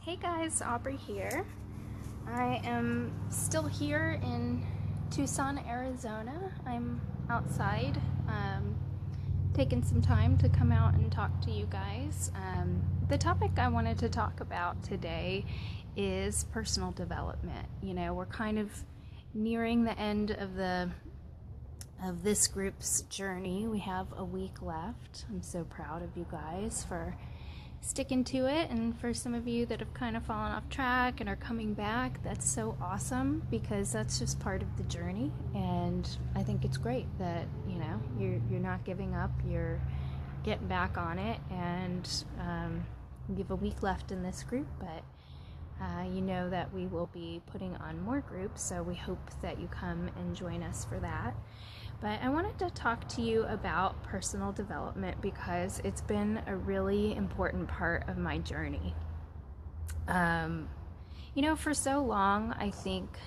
Hey guys, Aubrey here. I am still here in Tucson, Arizona. I'm outside, taking some time to come out and talk to you guys. The topic I wanted to talk about today is personal development. You know, we're kind of nearing the end of this group's journey. We have a week left. I'm so proud of you guys for sticking to it, and for some of you that have kind of fallen off track and are coming back, that's so awesome, because that's just part of the journey. And I think it's great that you're not giving up, you're getting back on it. And we have a week left in this group, but you know that we will be putting on more groups, so we hope that you come and join us for that. But I wanted to talk to you about personal development because it's been a really important part of my journey. For so long, I think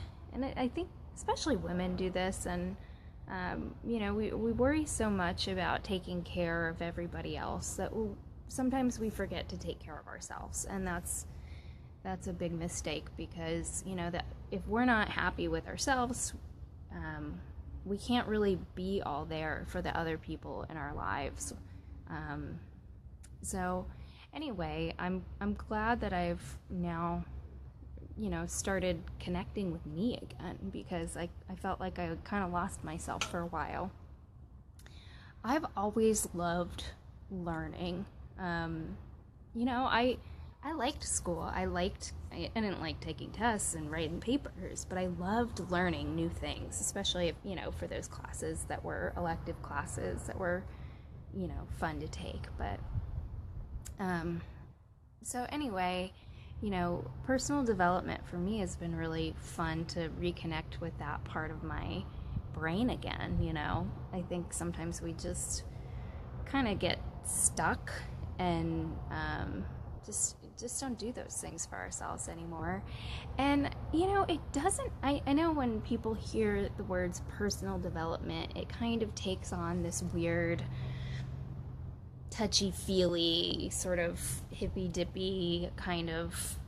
especially women do this, and we worry so much about taking care of everybody else that sometimes we forget to take care of ourselves, and that's a big mistake, because that if we're not happy with ourselves, we can't really be all there for the other people in our lives. So anyway, I'm glad that I've now started connecting with me again, because I felt like I kind of lost myself for a while. I've always loved learning. I liked school. I didn't like taking tests and writing papers, but I loved learning new things, especially if, for those classes that were elective classes that were, fun to take. But, so anyway, personal development for me has been really fun to reconnect with that part of my brain again. I think sometimes we just kind of get stuck and, just don't do those things for ourselves anymore. And it doesn't, I know when people hear the words personal development, it kind of takes on this weird touchy-feely sort of hippy-dippy kind of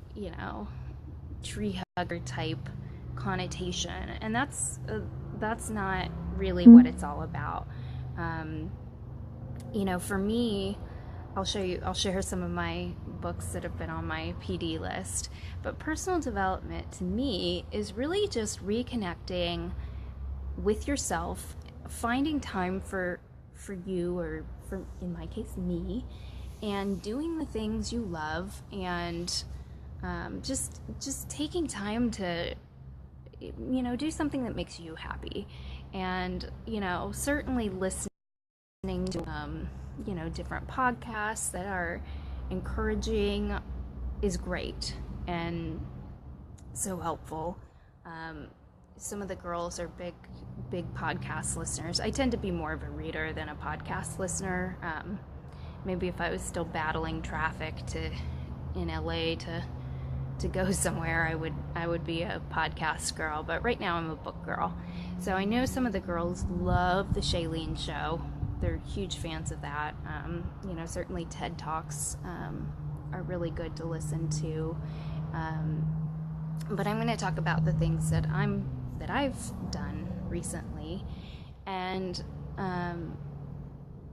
tree hugger type connotation, and that's not really what it's all about. For me, I'll share some of my books that have been on my PD list. But personal development to me is really just reconnecting with yourself, finding time for you, or for, in my case, me, and doing the things you love, and just taking time to do something that makes you happy. And certainly listening to different podcasts that are encouraging is great and so helpful. Some of the girls are big podcast listeners. I tend to be more of a reader than a podcast listener. Maybe if I was still battling traffic in LA to go somewhere, I would be a podcast girl, but right now I'm a book girl. So I know some of the girls love the Shailene Show. They're huge fans of that. Certainly TED Talks are really good to listen to. But I'm going to talk about the things that I've done recently. And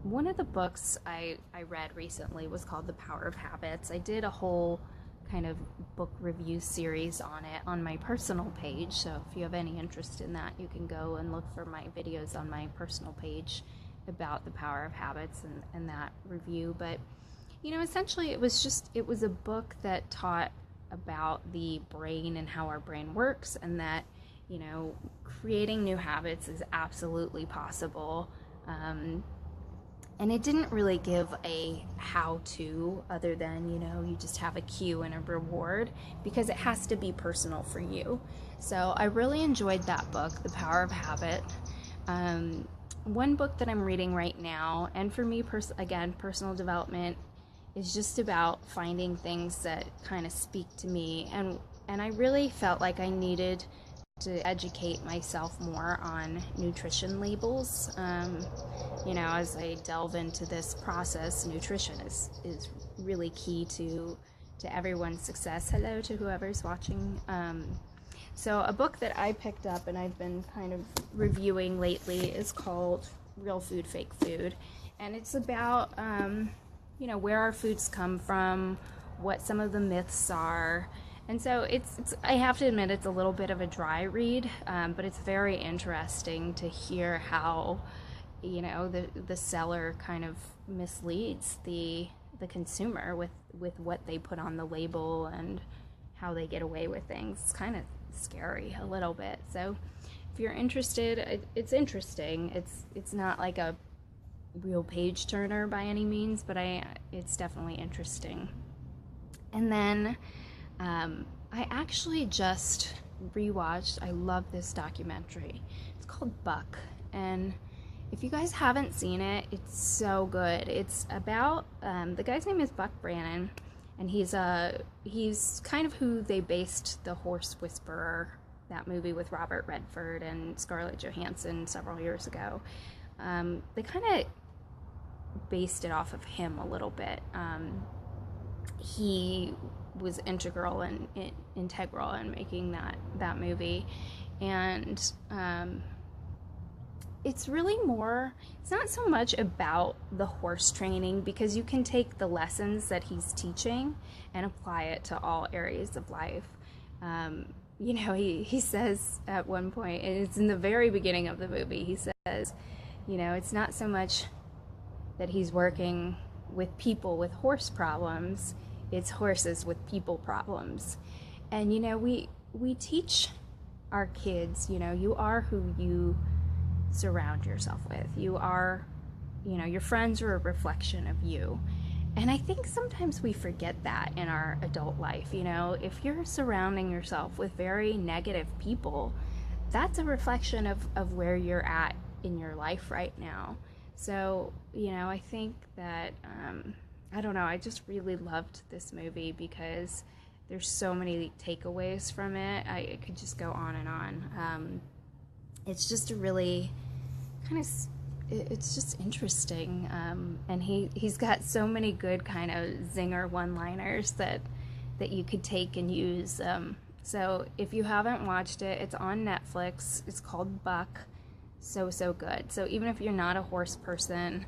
one of the books I read recently was called The Power of Habits. I did a whole kind of book review series on it on my personal page. So if you have any interest in that, you can go and look for my videos on my personal page about The Power of Habits and that review. But essentially it was a book that taught about the brain and how our brain works, and that creating new habits is absolutely possible. And it didn't really give a how-to other than you just have a cue and a reward, because it has to be personal for you. So I really enjoyed that book, The Power of Habit. One book that I'm reading right now, and for me, personal development is just about finding things that kind of speak to me, and I really felt like I needed to educate myself more on nutrition labels. As I delve into this process, nutrition is really key to to everyone's success. Hello to whoever's watching. So a book that I picked up and I've been kind of reviewing lately is called Real Food, Fake Food. And it's about, where our foods come from, what some of the myths are. And so it's I have to admit, it's a little bit of a dry read, but it's very interesting to hear how, the seller kind of misleads the consumer with what they put on the label and how they get away with things. It's kind of scary a little bit. So if you're interested, it's interesting. It's not like a real page turner by any means, but it's definitely interesting. And then I actually just rewatched, I love this documentary. It's called Buck, and if you guys haven't seen it, it's so good. It's about, the guy's name is Buck Brannon, and he's kind of who they based The Horse Whisperer, that movie with Robert Redford and Scarlett Johansson several years ago. They kind of based it off of him a little bit. He was integral in making that movie, and it's really more, it's not so much about the horse training, because you can take the lessons that he's teaching and apply it to all areas of life. He says at one point, and it's in the very beginning of the movie, he says, it's not so much that he's working with people with horse problems, it's horses with people problems. And we teach our kids, you are who you surround yourself with. You are, your friends are a reflection of you. And I think sometimes we forget that in our adult life. If you're surrounding yourself with very negative people, that's a reflection of where you're at in your life right now. So, I think that, I don't know, I just really loved this movie because there's so many takeaways from it. I could just go on and on. It's just a really it's just interesting. And he's got so many good kind of zinger one-liners that you could take and use. So if you haven't watched it, it's on Netflix. It's called Buck. So good. So even if you're not a horse person,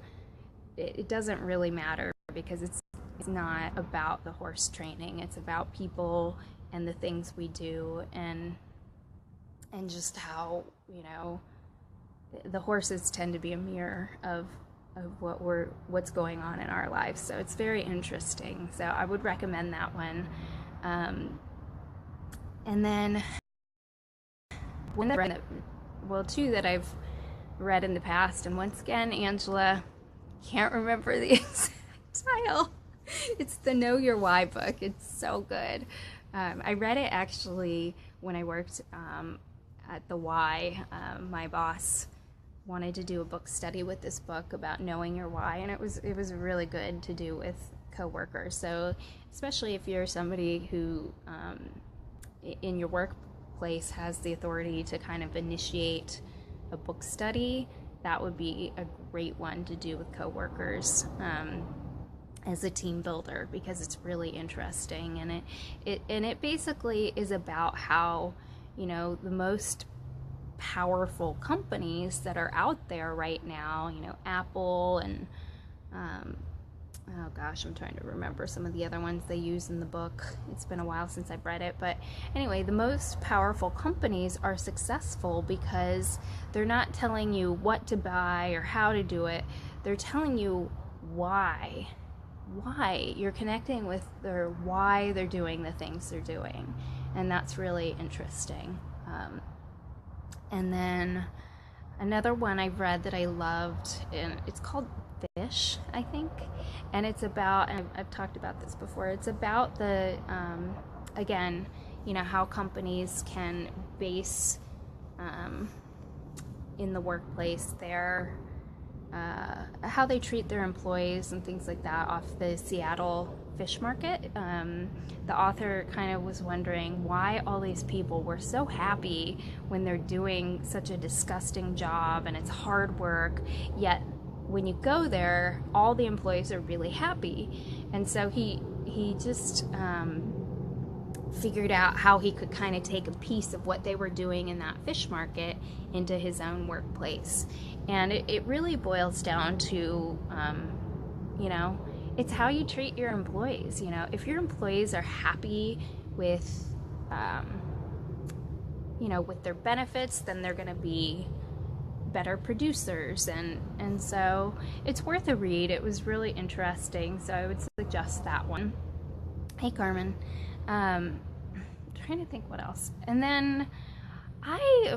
it doesn't really matter, because it's not about the horse training. It's about people and the things we do, and just how, the horses tend to be a mirror of what's going on in our lives. So it's very interesting. So I would recommend that one. And then two that I've read in the past, and once again, Angela can't remember the exact title. It's the Know Your Why book. It's so good. I read it actually when I worked at the Y. My boss wanted to do a book study with this book about knowing your why, and it was really good to do with coworkers. So especially if you're somebody who in your workplace has the authority to kind of initiate a book study, that would be a great one to do with coworkers as a team builder, because it's really interesting, and it basically is about how, the most powerful companies that are out there right now, Apple and oh gosh, I'm trying to remember some of the other ones they use in the book. It's been a while since I've read it, but anyway, the most powerful companies are successful because they're not telling you what to buy or how to do it. They're telling you why. You're connecting with their why they're doing the things they're doing, and that's really interesting. And then another one I've read that I loved, and it's called Fish, I think, and it's about, and I've talked about this before, it's about the again, how companies can base in the workplace their how they treat their employees and things like that off the Seattle fish market. The author kind of was wondering why all these people were so happy when they're doing such a disgusting job and it's hard work, yet when you go there, all the employees are really happy. And so he he just figured out how he could kind of take a piece of what they were doing in that fish market into his own workplace. And it really boils down to, you know, it's how you treat your employees. You know, if your employees are happy with, you know, with their benefits, then they're going to be better producers. And so it's worth a read. It was really interesting. So I would suggest that one. Hey, Carmen. Trying to think what else. And then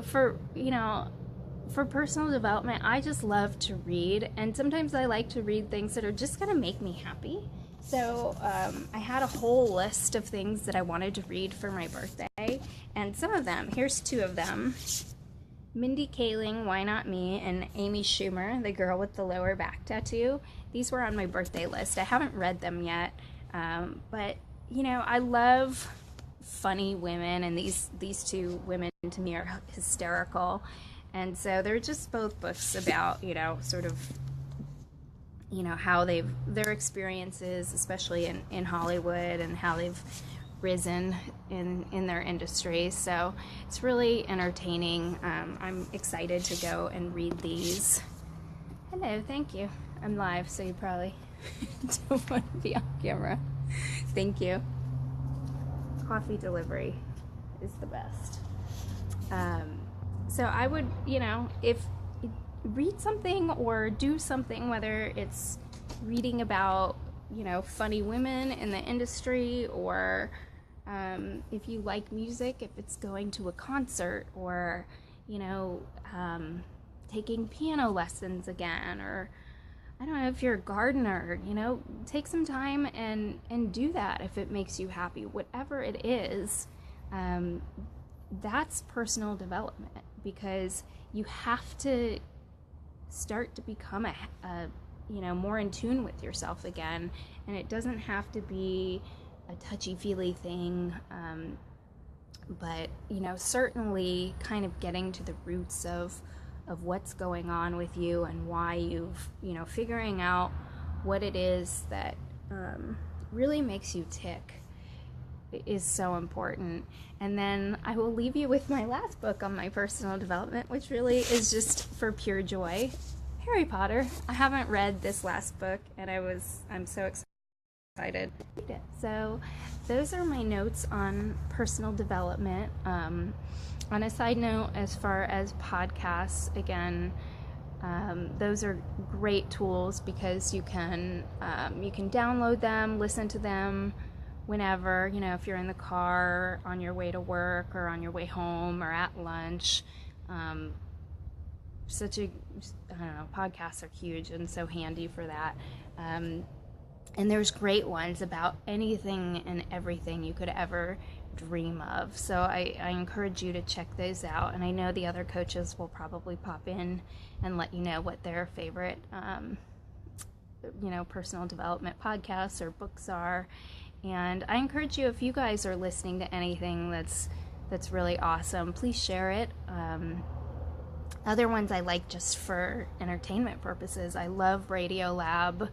for personal development, I just love to read, and sometimes I like to read things that are just going to make me happy. So I had a whole list of things that I wanted to read for my birthday, and some of them, here's two of them. Mindy Kaling, Why Not Me, and Amy Schumer, The Girl with the Lower Back Tattoo. These were on my birthday list. I haven't read them yet, but, you know, I love funny women, and these two women to me are hysterical. And so they're just both books about, you know, sort of, you know, how their experiences, especially in Hollywood, and how they've risen in their industry. So it's really entertaining. I'm excited to go and read these. Hello, thank you. I'm live, so you probably don't want to be on camera. Thank you. Coffee delivery is the best. So I would, you know, if read something or do something, whether it's reading about, you know, funny women in the industry, or if you like music, if it's going to a concert, or, you know, taking piano lessons again, or I don't know, if you're a gardener, you know, take some time and do that if it makes you happy. Whatever it is, that's personal development, because you have to start to become a you know, more in tune with yourself again, and it doesn't have to be a touchy-feely thing, but, you know, certainly kind of getting to the roots of what's going on with you and why you've, you know, figuring out what it is that really makes you tick is so important. And then I will leave you with my last book on my personal development, which really is just for pure joy. Harry Potter. I haven't read this last book, and I'm so excited to read it. So those are my notes on personal development. On a side note, as far as podcasts, again, those are great tools, because you can download them, listen to them whenever, you know, if you're in the car, on your way to work, or on your way home, or at lunch. I don't know, podcasts are huge and so handy for that. And there's great ones about anything and everything you could ever dream of. So I encourage you to check those out. And I know the other coaches will probably pop in and let you know what their favorite, you know, personal development podcasts or books are. And I encourage you, if you guys are listening to anything that's really awesome, please share it. Other ones I like just for entertainment purposes. I love Radiolab.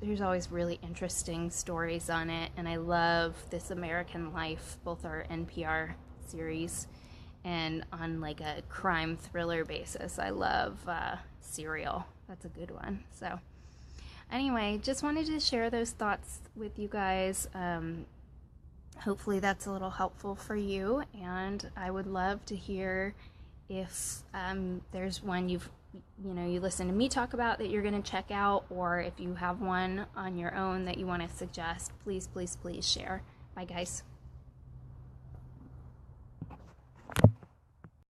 There's always really interesting stories on it, and I love This American Life, both are NPR series, and on like a crime thriller basis, I love Serial. That's a good one. So anyway, just wanted to share those thoughts with you guys. Hopefully that's a little helpful for you, and I would love to hear if there's one you listen to me talk about that you're going to check out, or if you have one on your own that you want to suggest, please share. Bye, guys.